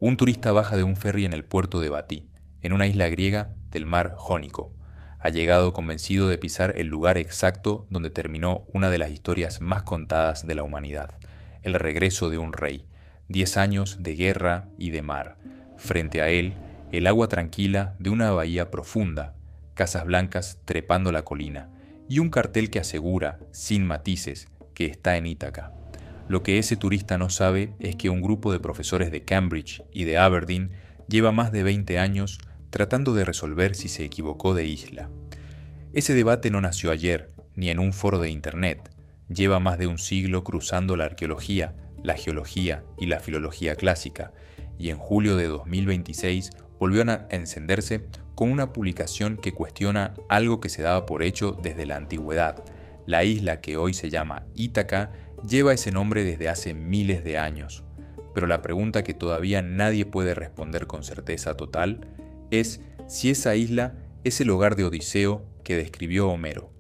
Un turista baja de un ferry en el puerto de Batí, en una isla griega del mar Jónico. Ha llegado convencido de pisar el lugar exacto donde terminó una de las historias más contadas de la humanidad, el regreso de un rey, 10 años de guerra y de mar. Frente a él, el agua tranquila de una bahía profunda, casas blancas trepando la colina, y un cartel que asegura, sin matices, que está en Ítaca. Lo que ese turista no sabe es que un grupo de profesores de Cambridge y de Aberdeen lleva más de 20 años tratando de resolver si se equivocó de isla. Ese debate no nació ayer, ni en un foro de Internet. Lleva más de un siglo cruzando la arqueología, la geología y la filología clásica, y en julio de 2026 volvió a encenderse con una publicación que cuestiona algo que se daba por hecho desde la antigüedad. La isla que hoy se llama Ítaca lleva ese nombre desde hace miles de años, pero la pregunta que todavía nadie puede responder con certeza total es si esa isla es el hogar de Odiseo que describió Homero.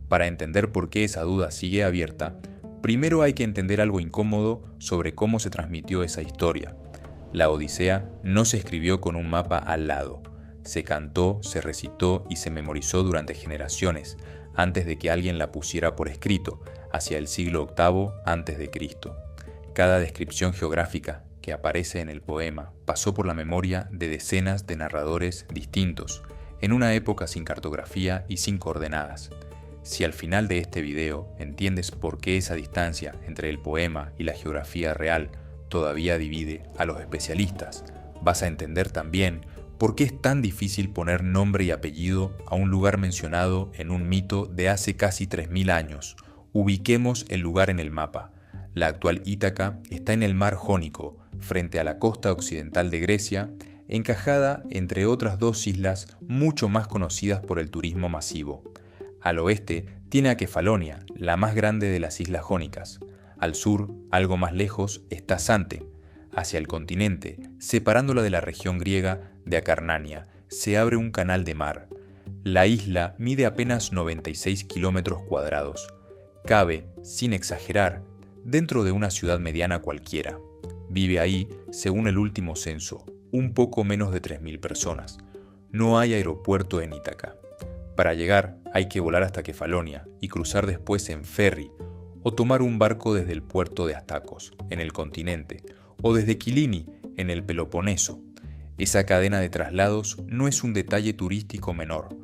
Para entender por qué esa duda sigue abierta, primero hay que entender algo incómodo sobre cómo se transmitió esa historia. La Odisea no se escribió con un mapa al lado. Se cantó, se recitó y se memorizó durante generaciones, antes de que alguien la pusiera por escrito, hacia el siglo VIII a.C. Cada descripción geográfica que aparece en el poema pasó por la memoria de decenas de narradores distintos, en una época sin cartografía y sin coordenadas. Si al final de este video entiendes por qué esa distancia entre el poema y la geografía real todavía divide a los especialistas, vas a entender también por qué es tan difícil poner nombre y apellido a un lugar mencionado en un mito de hace casi 3000 años. Ubiquemos el lugar en el mapa. La actual Ítaca está en el mar Jónico, frente a la costa occidental de Grecia, encajada entre otras dos islas mucho más conocidas por el turismo masivo. Al oeste tiene a Kefalonia, la más grande de las islas jónicas. Al sur, algo más lejos, está Zante. Hacia el continente, separándola de la región griega de Acarnania, se abre un canal de mar. La isla mide apenas 96 kilómetros cuadrados. Cabe, sin exagerar, dentro de una ciudad mediana cualquiera. Vive ahí, según el último censo, un poco menos de 3000 personas. No hay aeropuerto en Ítaca. Para llegar hay que volar hasta Kefalonia y cruzar después en ferry, o tomar un barco desde el puerto de Astacos, en el continente, o desde Kilini, en el Peloponeso. Esa cadena de traslados no es un detalle turístico menor.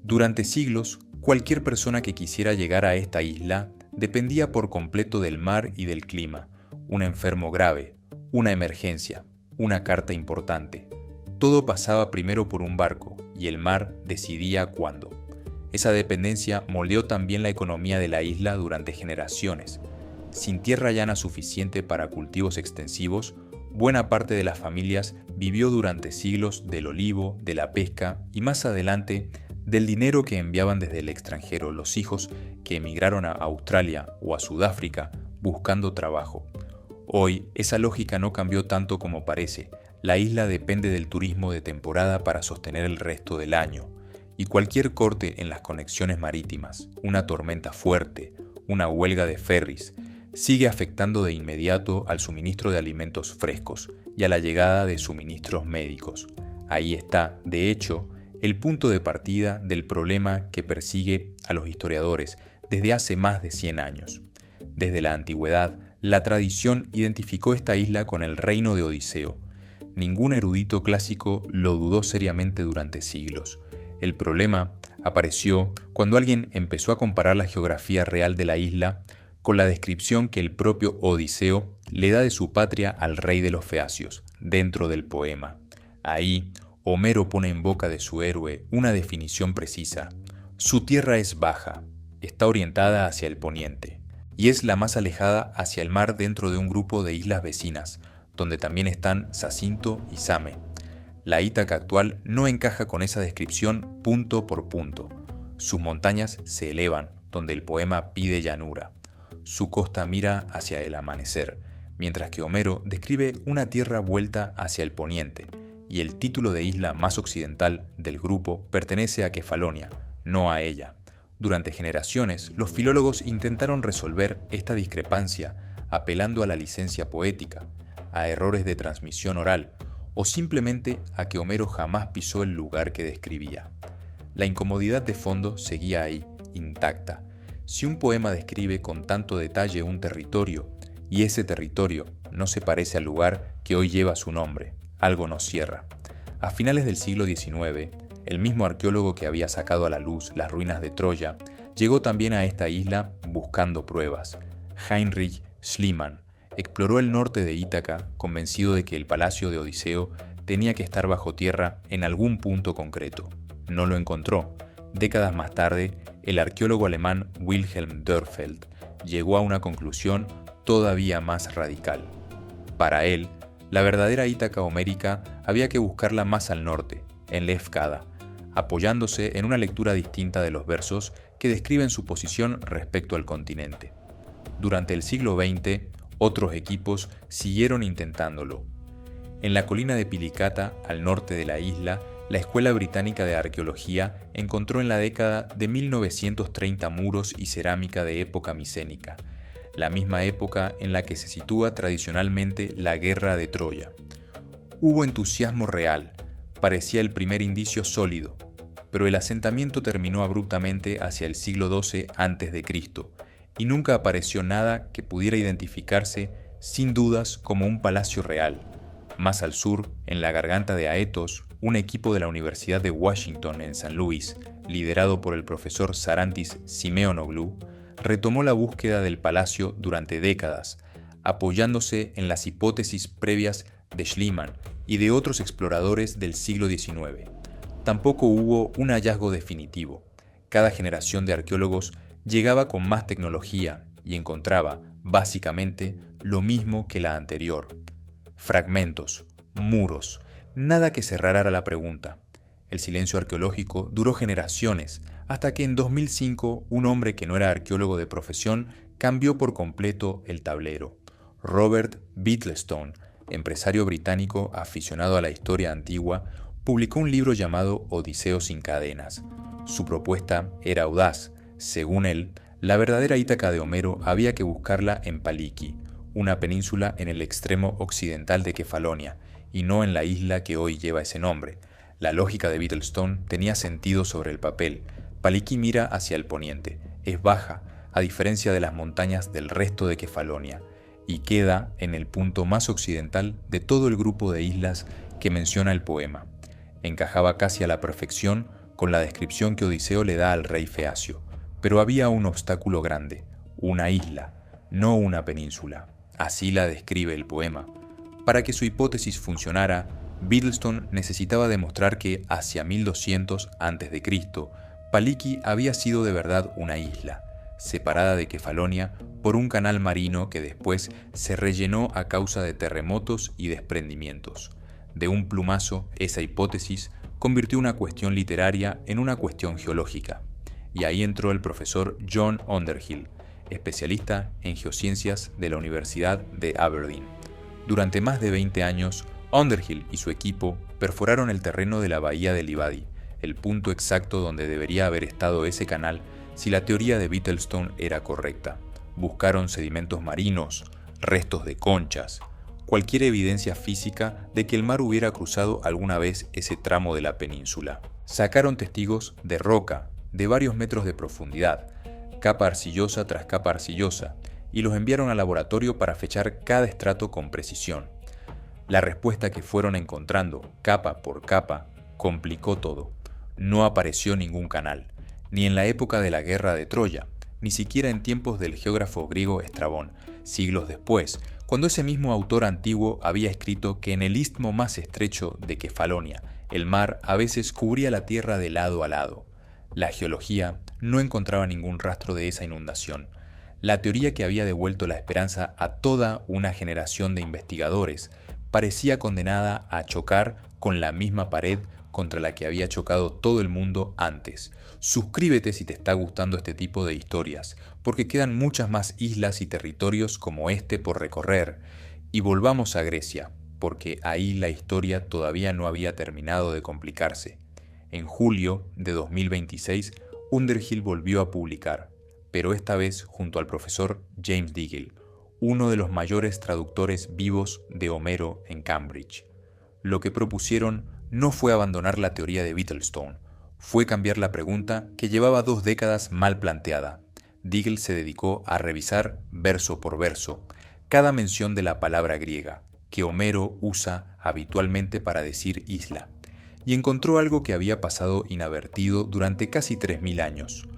Durante siglos, cualquier persona que quisiera llegar a esta isla dependía por completo del mar y del clima, un enfermo grave, una emergencia, una carta importante. Todo pasaba primero por un barco y el mar decidía cuándo. Esa dependencia moldeó también la economía de la isla durante generaciones. Sin tierra llana suficiente para cultivos extensivos, buena parte de las familias vivió durante siglos del olivo, de la pesca y más adelante del dinero que enviaban desde el extranjero los hijos que emigraron a Australia o a Sudáfrica buscando trabajo. Hoy esa lógica no cambió tanto como parece. La isla depende del turismo de temporada para sostener el resto del año, y cualquier corte en las conexiones marítimas, una tormenta fuerte, una huelga de ferries, sigue afectando de inmediato al suministro de alimentos frescos y a la llegada de suministros médicos. Ahí está, de hecho, el punto de partida del problema que persigue a los historiadores desde hace más de 100 años. Desde la antigüedad, la tradición identificó esta isla con el reino de Odiseo. Ningún erudito clásico lo dudó seriamente durante siglos. El problema apareció cuando alguien empezó a comparar la geografía real de la isla con la descripción que el propio Odiseo le da de su patria al rey de los feacios, dentro del poema. Ahí, Homero pone en boca de su héroe una definición precisa. Su tierra es baja, está orientada hacia el poniente, y es la más alejada hacia el mar dentro de un grupo de islas vecinas, donde también están Zacinto y Same. La Ítaca actual no encaja con esa descripción punto por punto. Sus montañas se elevan, donde el poema pide llanura. Su costa mira hacia el amanecer, mientras que Homero describe una tierra vuelta hacia el poniente, y el título de isla más occidental del grupo pertenece a Kefalonia, no a ella. Durante generaciones, los filólogos intentaron resolver esta discrepancia apelando a la licencia poética. a errores de transmisión oral o simplemente a que Homero jamás pisó el lugar que describía. La incomodidad de fondo seguía ahí, intacta. Si un poema describe con tanto detalle un territorio y ese territorio no se parece al lugar que hoy lleva su nombre, algo nos cierra. A finales del siglo XIX, el mismo arqueólogo que había sacado a la luz las ruinas de Troya llegó también a esta isla buscando pruebas. Heinrich Schliemann exploró el norte de Ítaca convencido de que el palacio de Odiseo tenía que estar bajo tierra en algún punto concreto. No lo encontró. Décadas más tarde, el arqueólogo alemán Wilhelm Dörfeld llegó a una conclusión todavía más radical. Para él, la verdadera Ítaca homérica había que buscarla más al norte, en Lefkada, apoyándose en una lectura distinta de los versos que describen su posición respecto al continente. Durante el siglo XX, otros equipos siguieron intentándolo. En la colina de Pilicata, al norte de la isla, la Escuela Británica de Arqueología encontró en la década de 1930 muros y cerámica de época micénica, la misma época en la que se sitúa tradicionalmente la Guerra de Troya. Hubo entusiasmo real, parecía el primer indicio sólido, pero el asentamiento terminó abruptamente hacia el siglo XII a.C., y nunca apareció nada que pudiera identificarse sin dudas como un palacio real. Más al sur, en la garganta de Aetos, un equipo de la Universidad de Washington en San Luis, liderado por el profesor Sarantis Simeonoglu, retomó la búsqueda del palacio durante décadas, apoyándose en las hipótesis previas de Schliemann y de otros exploradores del siglo XIX. Tampoco hubo un hallazgo definitivo. Cada generación de arqueólogos llegaba con más tecnología y encontraba, básicamente, lo mismo que la anterior. Fragmentos, muros, nada que cerrara la pregunta. El silencio arqueológico duró generaciones, hasta que en 2005 un hombre que no era arqueólogo de profesión cambió por completo el tablero. Robert Bittlestone, empresario británico aficionado a la historia antigua, publicó un libro llamado Odiseo sin cadenas. Su propuesta era audaz. Según él, la verdadera Ítaca de Homero había que buscarla en Paliki, una península en el extremo occidental de Kefalonia, y no en la isla que hoy lleva ese nombre. La lógica de Bittlestone tenía sentido sobre el papel. Paliki mira hacia el poniente, es baja, a diferencia de las montañas del resto de Kefalonia, y queda en el punto más occidental de todo el grupo de islas que menciona el poema. Encajaba casi a la perfección con la descripción que Odiseo le da al rey Feacio, pero había un obstáculo grande, una isla, no una península. Así la describe el poema. Para que su hipótesis funcionara, Bittlestone necesitaba demostrar que hacia 1200 a.C., Paliki había sido de verdad una isla, separada de Kefalonia por un canal marino que después se rellenó a causa de terremotos y desprendimientos. De un plumazo, esa hipótesis convirtió una cuestión literaria en una cuestión geológica. Y ahí entró el profesor John Underhill, especialista en geociencias de la Universidad de Aberdeen. Durante más de 20 años, Underhill y su equipo perforaron el terreno de la bahía de Livadi, el punto exacto donde debería haber estado ese canal si la teoría de Bittlestone era correcta. Buscaron sedimentos marinos, restos de conchas, cualquier evidencia física de que el mar hubiera cruzado alguna vez ese tramo de la península. Sacaron testigos de roca, de varios metros de profundidad, capa arcillosa tras capa arcillosa, y los enviaron al laboratorio para fechar cada estrato con precisión. La respuesta que fueron encontrando, capa por capa, complicó todo. No apareció ningún canal, ni en la época de la Guerra de Troya, ni siquiera en tiempos del geógrafo griego Estrabón, siglos después, cuando ese mismo autor antiguo había escrito que en el istmo más estrecho de Kefalonia, el mar a veces cubría la tierra de lado a lado. La geología no encontraba ningún rastro de esa inundación. La teoría que había devuelto la esperanza a toda una generación de investigadores parecía condenada a chocar con la misma pared contra la que había chocado todo el mundo antes. Suscríbete si te está gustando este tipo de historias, porque quedan muchas más islas y territorios como este por recorrer. Y volvamos a Grecia, porque ahí la historia todavía no había terminado de complicarse. En julio de 2026, Underhill volvió a publicar, pero esta vez junto al profesor James Diggle, uno de los mayores traductores vivos de Homero en Cambridge. Lo que propusieron no fue abandonar la teoría de Whittlestone, fue cambiar la pregunta que llevaba 2 décadas mal planteada. Diggle se dedicó a revisar verso por verso cada mención de la palabra griega, que Homero usa habitualmente para decir isla, y encontró algo que había pasado inadvertido durante casi 3000 años.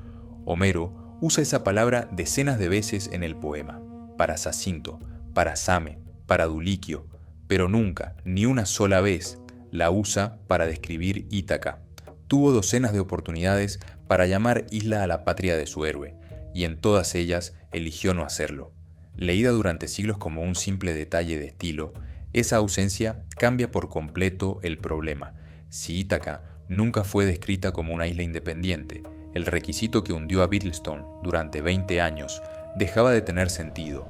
Homero usa esa palabra decenas de veces en el poema, para Zacinto, para Same, para Duliquio, pero nunca, ni una sola vez, la usa para describir Ítaca. Tuvo docenas de oportunidades para llamar isla a la patria de su héroe, y en todas ellas eligió no hacerlo. Leída durante siglos como un simple detalle de estilo, esa ausencia cambia por completo el problema. Si Ítaca nunca fue descrita como una isla independiente, el requisito que hundió a Whittlestone durante 20 años dejaba de tener sentido.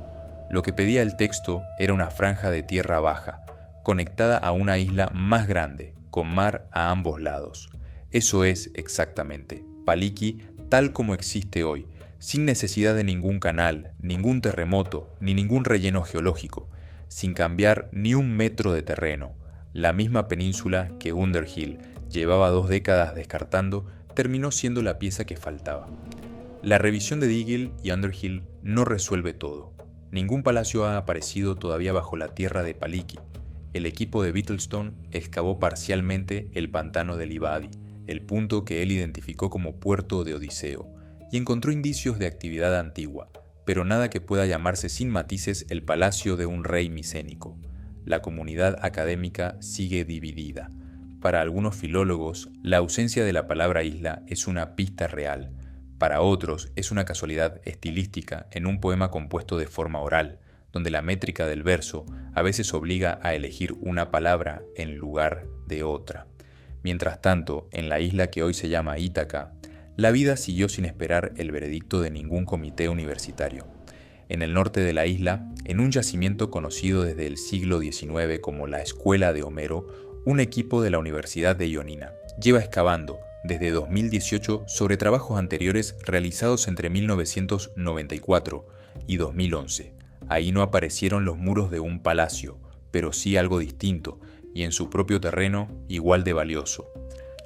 Lo que pedía el texto era una franja de tierra baja, conectada a una isla más grande, con mar a ambos lados. Eso es exactamente Paliki tal como existe hoy, sin necesidad de ningún canal, ningún terremoto, ni ningún relleno geológico, sin cambiar ni un metro de terreno. La misma península que Underhill llevaba 2 décadas descartando terminó siendo la pieza que faltaba. La revisión de Diggle y Underhill no resuelve todo. Ningún palacio ha aparecido todavía bajo la tierra de Paliki. El equipo de Whittlestone excavó parcialmente el pantano de Livadi, el punto que él identificó como puerto de Odiseo, y encontró indicios de actividad antigua, pero nada que pueda llamarse sin matices el palacio de un rey micénico. La comunidad académica sigue dividida. Para algunos filólogos, la ausencia de la palabra isla es una pista real. Para otros, es una casualidad estilística en un poema compuesto de forma oral, donde la métrica del verso a veces obliga a elegir una palabra en lugar de otra. Mientras tanto, en la isla que hoy se llama Ítaca, la vida siguió sin esperar el veredicto de ningún comité universitario. En el norte de la isla, en un yacimiento conocido desde el siglo XIX como la Escuela de Homero, un equipo de la Universidad de Ioannina lleva excavando desde 2018 sobre trabajos anteriores realizados entre 1994 y 2011. Ahí no aparecieron los muros de un palacio, pero sí algo distinto, y en su propio terreno igual de valioso.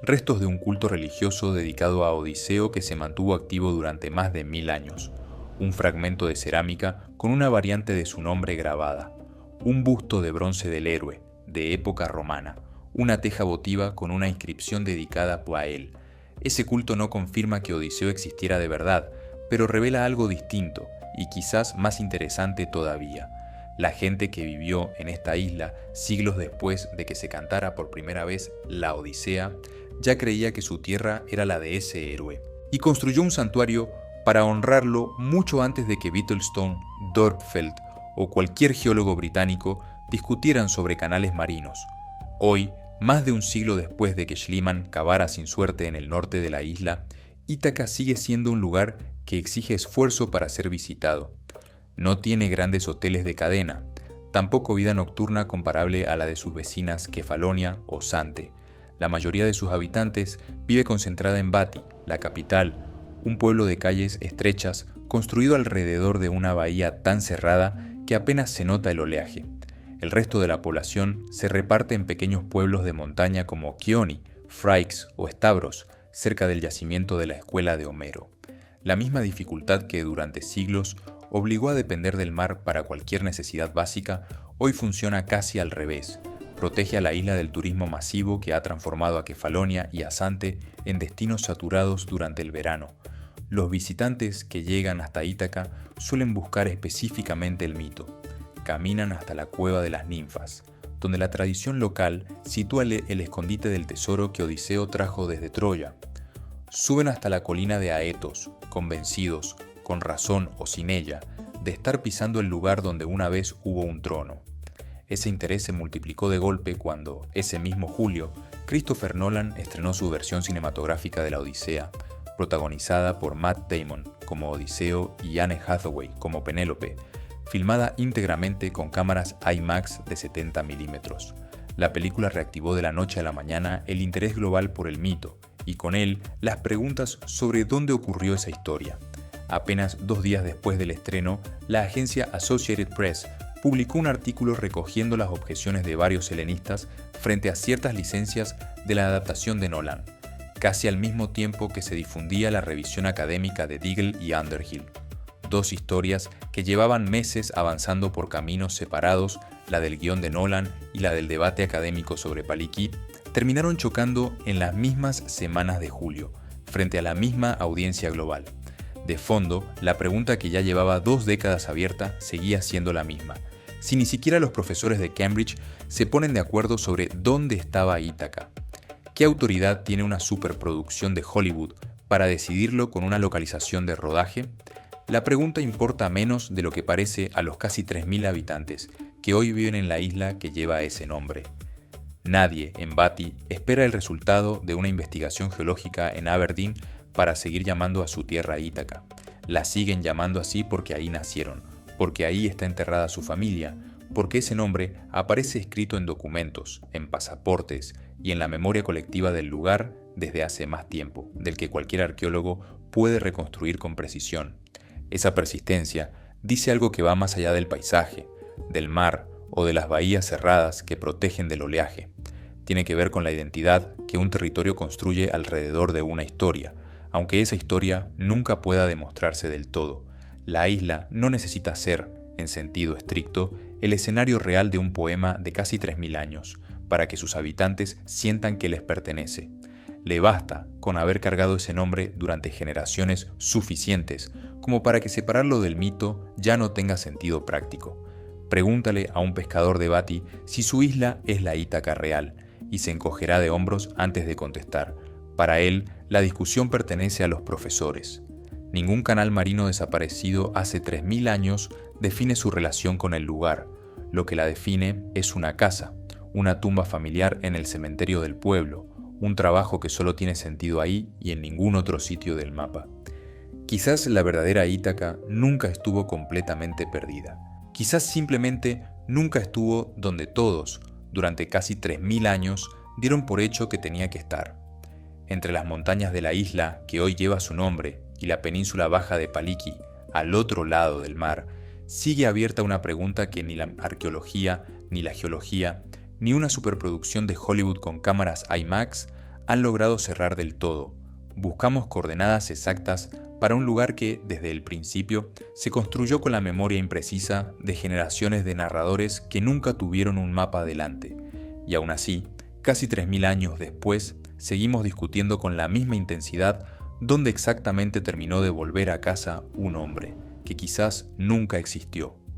Restos de un culto religioso dedicado a Odiseo que se mantuvo activo durante más de 1000 años, un fragmento de cerámica con una variante de su nombre grabada, un busto de bronce del héroe, de época romana, una teja votiva con una inscripción dedicada a él. Ese culto no confirma que Odiseo existiera de verdad, pero revela algo distinto y quizás más interesante todavía. La gente que vivió en esta isla siglos después de que se cantara por primera vez la Odisea, ya creía que su tierra era la de ese héroe, y construyó un santuario para honrarlo mucho antes de que Whittlestone, Dörpfeld o cualquier geólogo británico discutieran sobre canales marinos. Hoy, más de un siglo después de que Schliemann cavara sin suerte en el norte de la isla, Ítaca sigue siendo un lugar que exige esfuerzo para ser visitado. No tiene grandes hoteles de cadena, tampoco vida nocturna comparable a la de sus vecinas Kefalonia o Zante. La mayoría de sus habitantes vive concentrada en Bati, la capital, un pueblo de calles estrechas construido alrededor de una bahía tan cerrada que apenas se nota el oleaje. El resto de la población se reparte en pequeños pueblos de montaña como Chioni, Freix o Stavros, cerca del yacimiento de la Escuela de Homero. La misma dificultad que durante siglos obligó a depender del mar para cualquier necesidad básica, hoy funciona casi al revés. Protege a la isla del turismo masivo que ha transformado a Kefalonia y a Zante en destinos saturados durante el verano. Los visitantes que llegan hasta Ítaca suelen buscar específicamente el mito. Caminan hasta la cueva de las ninfas, donde la tradición local sitúa el escondite del tesoro que Odiseo trajo desde Troya. Suben hasta la colina de Aetos, convencidos, con razón o sin ella, de estar pisando el lugar donde una vez hubo un trono. Ese interés se multiplicó de golpe cuando, ese mismo julio, Christopher Nolan estrenó su versión cinematográfica de la Odisea, protagonizada por Matt Damon como Odiseo y Anne Hathaway como Penélope, filmada íntegramente con cámaras IMAX de 70 milímetros. La película reactivó de la noche a la mañana el interés global por el mito, y con él las preguntas sobre dónde ocurrió esa historia. Apenas 2 días después del estreno, la agencia Associated Press publicó un artículo recogiendo las objeciones de varios helenistas frente a ciertas licencias de la adaptación de Nolan, casi al mismo tiempo que se difundía la revisión académica de Diggle y Underhill. Dos historias que llevaban meses avanzando por caminos separados, la del guión de Nolan y la del debate académico sobre Palicki, terminaron chocando en las mismas semanas de julio, frente a la misma audiencia global. De fondo, la pregunta que ya llevaba 2 décadas abierta seguía siendo la misma. Si ni siquiera los profesores de Cambridge se ponen de acuerdo sobre dónde estaba Ítaca, ¿qué autoridad tiene una superproducción de Hollywood para decidirlo con una localización de rodaje? La pregunta importa menos de lo que parece a los casi 3.000 habitantes que hoy viven en la isla que lleva ese nombre. Nadie en Batty espera el resultado de una investigación geológica en Aberdeen para seguir llamando a su tierra Ítaca. La siguen llamando así porque ahí nacieron, porque ahí está enterrada su familia, porque ese nombre aparece escrito en documentos, en pasaportes y en la memoria colectiva del lugar desde hace más tiempo, del que cualquier arqueólogo puede reconstruir con precisión. Esa persistencia dice algo que va más allá del paisaje, del mar o de las bahías cerradas que protegen del oleaje. Tiene que ver con la identidad que un territorio construye alrededor de una historia, aunque esa historia nunca pueda demostrarse del todo. La isla no necesita ser, en sentido estricto, el escenario real de un poema de casi 3.000 años, para que sus habitantes sientan que les pertenece. Le basta con haber cargado ese nombre durante generaciones suficientes como para que separarlo del mito ya no tenga sentido práctico. Pregúntale a un pescador de Batty si su isla es la Ítaca real, y se encogerá de hombros antes de contestar. Para él, la discusión pertenece a los profesores. Ningún canal marino desaparecido hace 3.000 años define su relación con el lugar. Lo que la define es una casa, una tumba familiar en el cementerio del pueblo, un trabajo que solo tiene sentido ahí y en ningún otro sitio del mapa. Quizás la verdadera Ítaca nunca estuvo completamente perdida. Quizás simplemente nunca estuvo donde todos, durante casi 3.000 años, dieron por hecho que tenía que estar. Entre las montañas de la isla que hoy lleva su nombre y la península baja de Palicki, al otro lado del mar, sigue abierta una pregunta que ni la arqueología, ni la geología, ni una superproducción de Hollywood con cámaras IMAX han logrado cerrar del todo. Buscamos coordenadas exactas para un lugar que, desde el principio, se construyó con la memoria imprecisa de generaciones de narradores que nunca tuvieron un mapa delante. Y aún así, casi 3.000 años después, seguimos discutiendo con la misma intensidad dónde exactamente terminó de volver a casa un hombre, que quizás nunca existió.